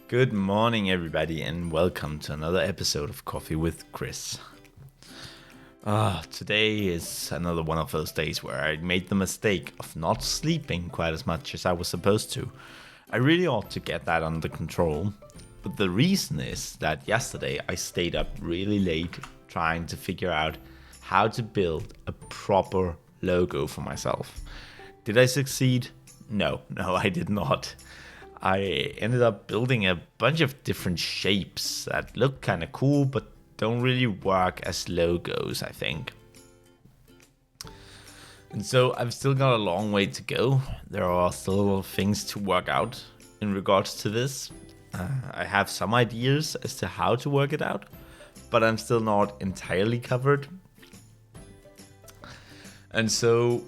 Good morning, everybody, and welcome to another episode of Coffee with Chris. Today is another one of those days where I made the mistake of not sleeping quite as much as I was supposed to. I really ought to get that under control, but the reason is that yesterday I stayed up really late trying to figure out how to build a proper logo for myself. Did I succeed? No, I did not. I ended up building a bunch of different shapes that look kind of cool, but don't really work as logos, I think. And so I've still got a long way to go. There are still things to work out in regards to this. I have some ideas as to how to work it out, but I'm still not entirely covered. And so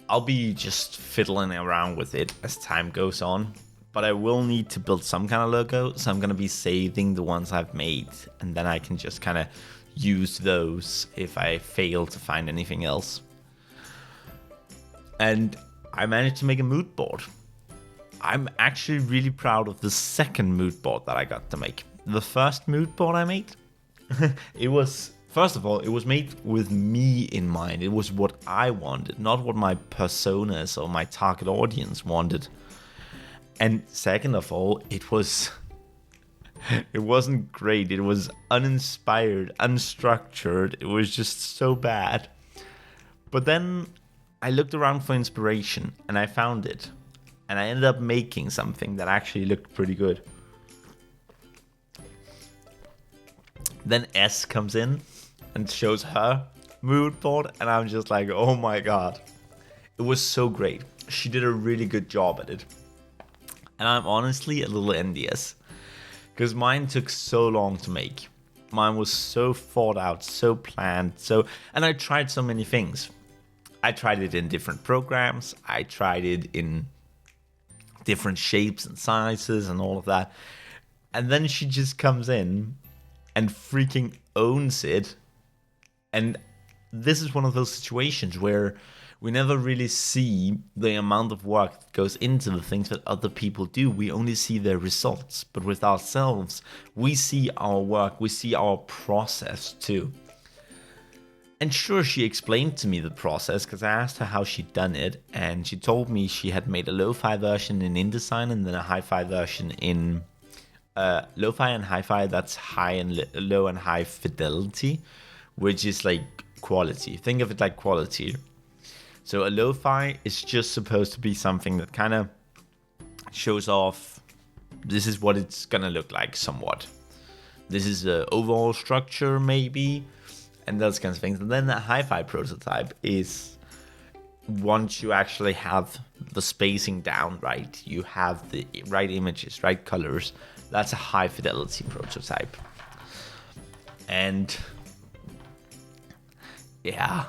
I'll be just fiddling around with it as time goes on. But I will need to build some kind of logo, so I'm going to be saving the ones I've made, and then I can just kind of use those if I fail to find anything else. And I managed to make a mood board. I'm actually really proud of the second mood board that I got to make. The first mood board I made, first of all, it was made with me in mind. It was what I wanted, not what my personas or my target audience wanted. And second of all, it wasn't great. It was uninspired, unstructured. It was just so bad. But then I looked around for inspiration and I found it. And I ended up making something that actually looked pretty good. Then S comes in and shows her mood board. And I'm just like, oh my God. It was so great. She did a really good job at it. And I'm honestly a little envious, because mine took so long to make. Mine was so thought out, so planned, and I tried so many things. I tried it in different programs, I tried it in different shapes and sizes and all of that. And then she just comes in and freaking owns it. And this is one of those situations where we never really see the amount of work that goes into the things that other people do. We only see their results. But with ourselves, we see our work, we see our process too. And sure, she explained to me the process because I asked her how she'd done it. And she told me she had made a lo-fi version in InDesign and then a hi-fi version in lo-fi and hi-fi. That's high and low and high fidelity, which is like quality. Think of it like quality. So a lo-fi is just supposed to be something that kind of shows off, this is what it's going to look like somewhat. This is the overall structure maybe, and those kinds of things. And then the hi-fi prototype is once you actually have the spacing down right, you have the right images, right colors, that's a high fidelity prototype. And yeah.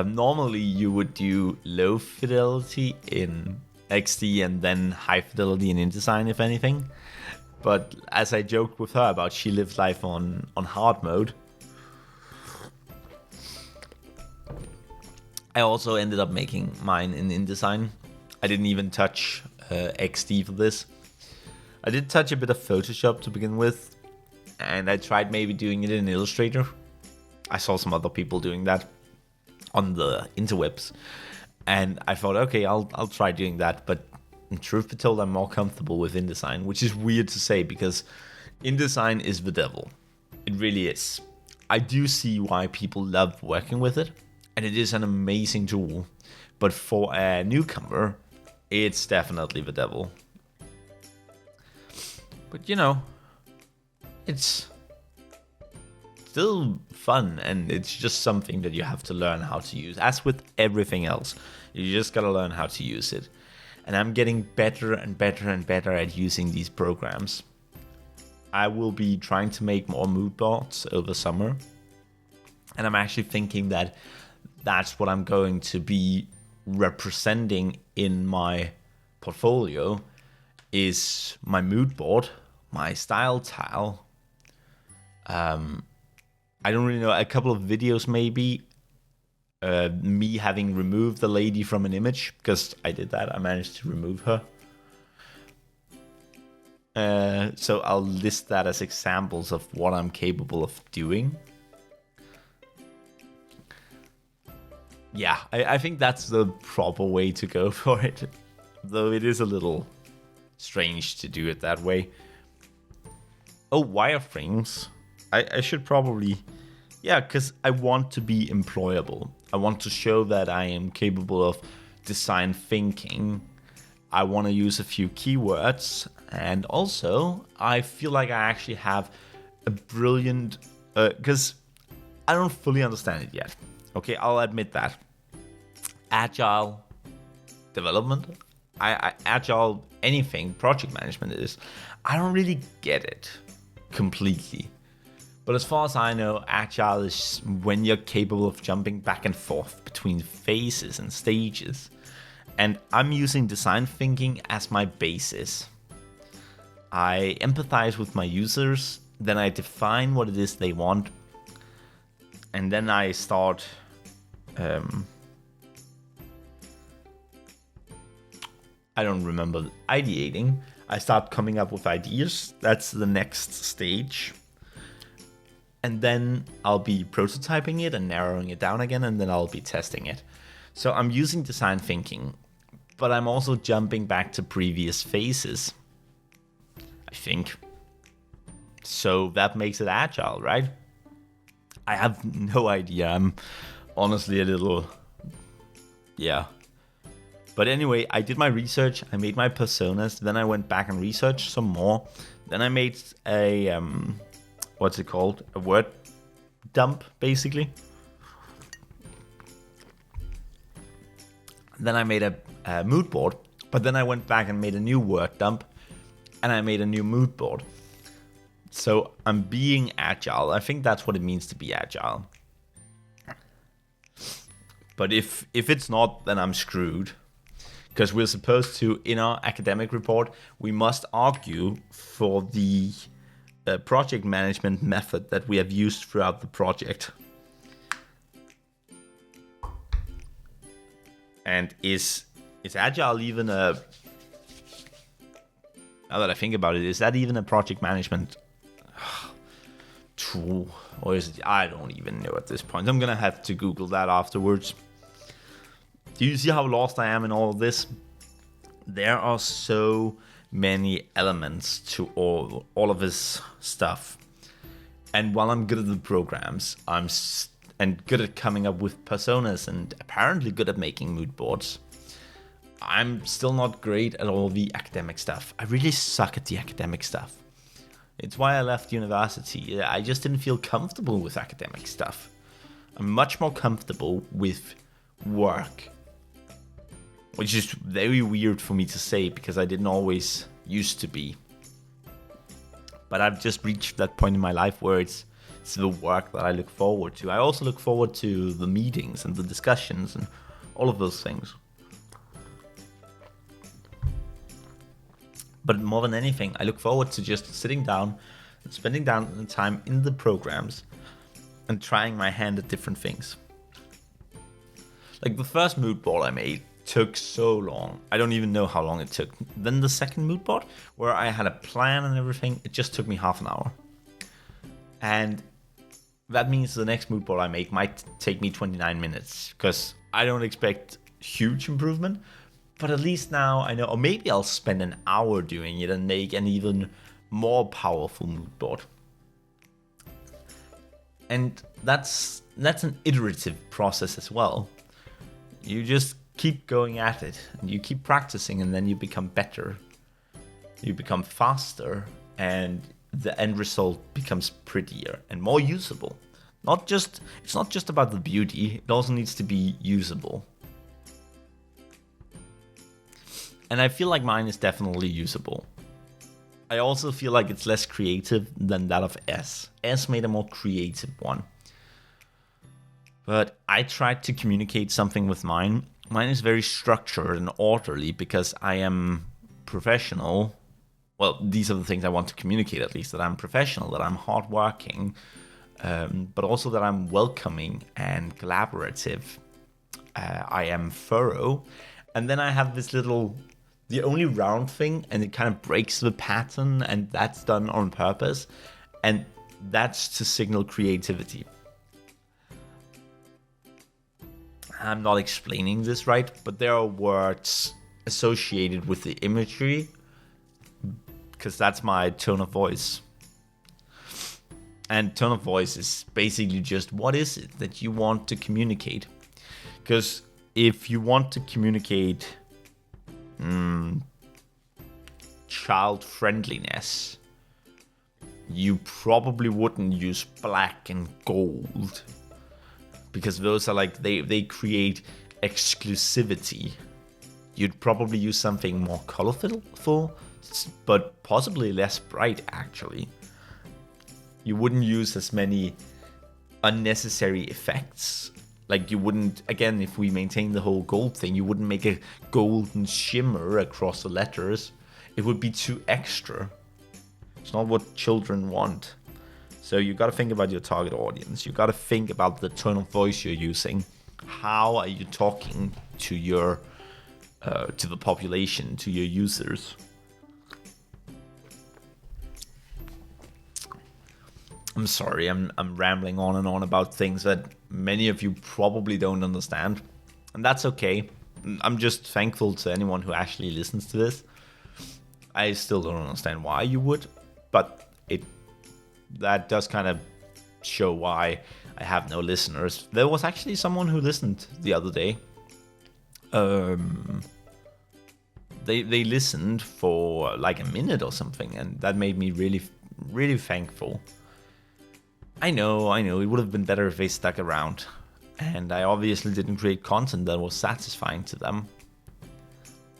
Normally you would do low fidelity in XD and then high fidelity in InDesign, if anything. But as I joked with her about, she lives life on hard mode. I also ended up making mine in InDesign. I didn't even touch XD for this. I did touch a bit of Photoshop to begin with, and I tried maybe doing it in Illustrator. I saw some other people doing that on the interwebs, and I thought, okay, I'll try doing that. But in truth be told, I'm more comfortable with InDesign, which is weird to say because InDesign is the devil. It really is. I do see why people love working with it, and it is an amazing tool. But for a newcomer, it's definitely the devil. But you know, it's still fun, and it's just something that you have to learn how to use. As with everything else, you just gotta learn how to use it. And I'm getting better and better and better at using these programs. I will be trying to make more mood boards over summer, and I'm actually thinking that that's what I'm going to be representing in my portfolio, is my mood board, my style tile. I don't really know, a couple of videos maybe, me having removed the lady from an image, because I did that, I managed to remove her. So I'll list that as examples of what I'm capable of doing. Yeah, I think that's the proper way to go for it. Though it is a little strange to do it that way. Oh, wireframes. I should probably... Yeah, because I want to be employable. I want to show that I am capable of design thinking. I want to use a few keywords. And also, I feel like I actually have a brilliant... Because I don't fully understand it yet. Okay, I'll admit that. Agile development, agile anything, project management is, I don't really get it completely. But as far as I know, agile is when you're capable of jumping back and forth between phases and stages. And I'm using design thinking as my basis. I empathize with my users, then I define what it is they want, and then I start I don't remember ideating. I start coming up with ideas. That's the next stage. And then I'll be prototyping it and narrowing it down again, and then I'll be testing it. So I'm using design thinking, but I'm also jumping back to previous phases, I think. So that makes it agile, right? I have no idea. I'm honestly a little... Yeah. But anyway, I did my research, I made my personas, then I went back and researched some more. Then I made a, what's it called? A word dump, basically. Then I made a mood board, but then I went back and made a new word dump, and I made a new mood board. So I'm being agile. I think that's what it means to be agile. But if it's not, then I'm screwed. Because we're supposed to, in our academic report, we must argue for the project management method that we have used throughout the project. And is Agile even a... Now that I think about it, is that even a project management tool? Or is it... I don't even know at this point. I'm going to have to Google that afterwards. Do you see how lost I am in all of this? There are so many elements to all of this stuff. And while I'm good at the programs, and good at coming up with personas and apparently good at making mood boards, I'm still not great at all the academic stuff. I really suck at the academic stuff. It's why I left university. I just didn't feel comfortable with academic stuff. I'm much more comfortable with work. Which is very weird for me to say because I didn't always used to be. But I've just reached that point in my life where it's the work that I look forward to. I also look forward to the meetings and the discussions and all of those things. But more than anything, I look forward to just sitting down and spending down the time in the programs and trying my hand at different things. Like the first mood board I made took so long. I don't even know how long it took. Then the second mood board, where I had a plan and everything, it just took me half an hour. And that means the next mood board I make might take me 29 minutes, because I don't expect huge improvement, but at least now I know, or maybe I'll spend an hour doing it and make an even more powerful mood board. And that's an iterative process as well. You just keep going at it, and you keep practicing, and then you become better. You become faster, and the end result becomes prettier and more usable. It's not just about the beauty, it also needs to be usable. And I feel like mine is definitely usable. I also feel like it's less creative than that of S. S made a more creative one. But I tried to communicate something with mine. Mine is very structured and orderly because I am professional. Well, these are the things I want to communicate, at least, that I'm professional, that I'm hardworking, but also that I'm welcoming and collaborative. I am thorough. And then I have this the only round thing, and it kind of breaks the pattern, and that's done on purpose, and that's to signal creativity. I'm not explaining this right, but there are words associated with the imagery, because that's my tone of voice. And tone of voice is basically just what is it that you want to communicate. Because if you want to communicate child friendliness, you probably wouldn't use black and gold, because those are like, they create exclusivity. You'd probably use something more colorful, but possibly less bright, actually. You wouldn't use as many unnecessary effects. Like, you wouldn't, again, if we maintain the whole gold thing, you wouldn't make a golden shimmer across the letters. It would be too extra. It's not what children want. So you got to think about your target audience. You got to think about the tone of voice you're using. How are you talking to your to the population, to your users? I'm sorry, I'm rambling on and on about things that many of you probably don't understand, and that's okay. I'm just thankful to anyone who actually listens to this. I still don't understand why you would, but that does kind of show why I have no listeners. There was actually someone who listened the other day. They listened for like a minute or something, and that made me really, really thankful. I know, it would have been better if they stuck around, and I obviously didn't create content that was satisfying to them.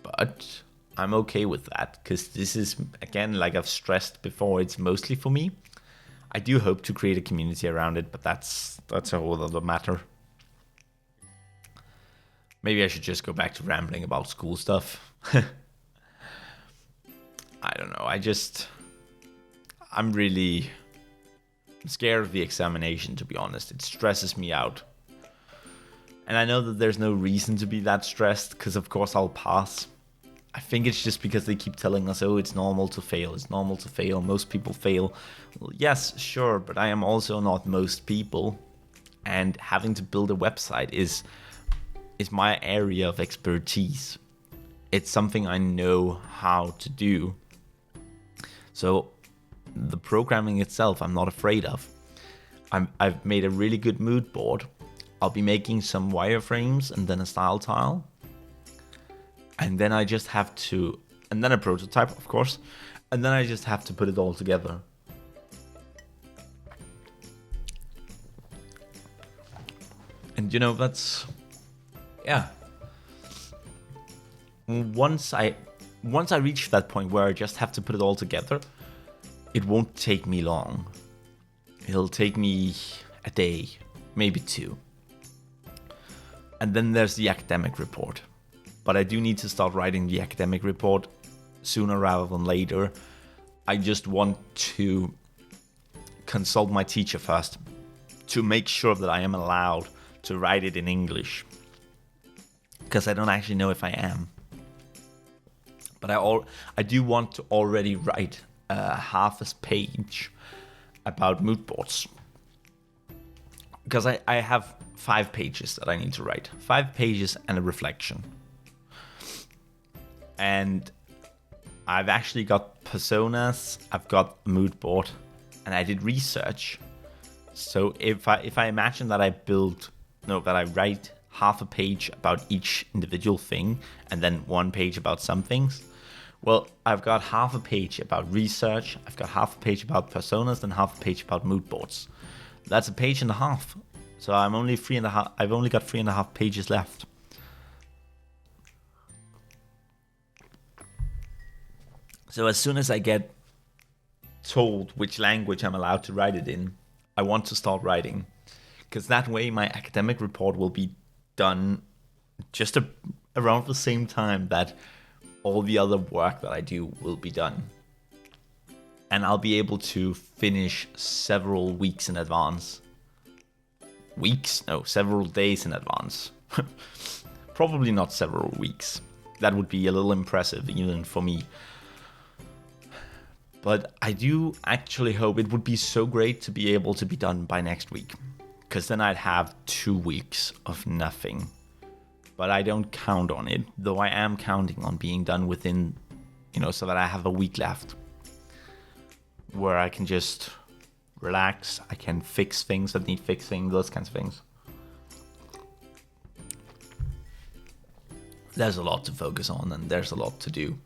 But I'm okay with that, because this is, again, like I've stressed before, it's mostly for me. I do hope to create a community around it, but that's a whole other matter. Maybe I should just go back to rambling about school stuff. I don't know, I'm really scared of the examination, to be honest. It stresses me out. And I know that there's no reason to be that stressed, because of course I'll pass. I think it's just because they keep telling us, oh, it's normal to fail, most people fail. Well, yes, sure, but I am also not most people. And having to build a website is my area of expertise. It's something I know how to do. So the programming itself, I'm not afraid of. I've made a really good mood board. I'll be making some wireframes and then a style tile. And then I just have to, and then a prototype, of course. And then I just have to put it all together. And that's, yeah. Once I reach that point where I just have to put it all together, it won't take me long. It'll take me a day, maybe 2. And then there's the academic report. But I do need to start writing the academic report sooner rather than later. I just want to consult my teacher first to make sure that I am allowed to write it in English. Because I don't actually know if I am. But I do want to already write half a page about mood boards. Because I have 5 pages that I need to write. 5 pages and a reflection. And I've actually got personas, I've got a mood board, and I did research. So if I imagine that I write half a page about each individual thing and then 1 page about some things, well, I've got half a page about research, I've got half a page about personas, and half a page about mood boards. That's a page and a half. So I've only got 3.5 pages left. So as soon as I get told which language I'm allowed to write it in, I want to start writing. Because that way my academic report will be done just around the same time that all the other work that I do will be done. And I'll be able to finish several weeks in advance. Several days in advance. Probably not several weeks. That would be a little impressive even for me. But I do actually hope it would be so great to be able to be done by next week, because then I'd have 2 weeks of nothing. But I don't count on it, though I am counting on being done within, so that I have a week left where I can just relax, I can fix things that need fixing, those kinds of things. There's a lot to focus on and there's a lot to do.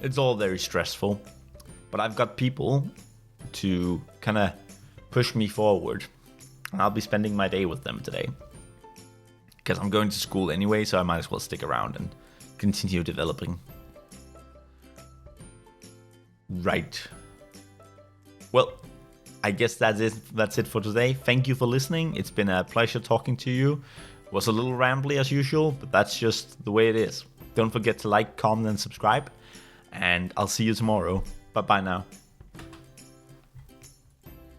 It's all very stressful, but I've got people to kind of push me forward. And I'll be spending my day with them today, because I'm going to school anyway, so I might as well stick around and continue developing. Right. Well, I guess that's it for today. Thank you for listening. It's been a pleasure talking to you. It was a little rambly as usual, but that's just the way it is. Don't forget to like, comment, and subscribe. And I'll see you tomorrow. Bye-bye now.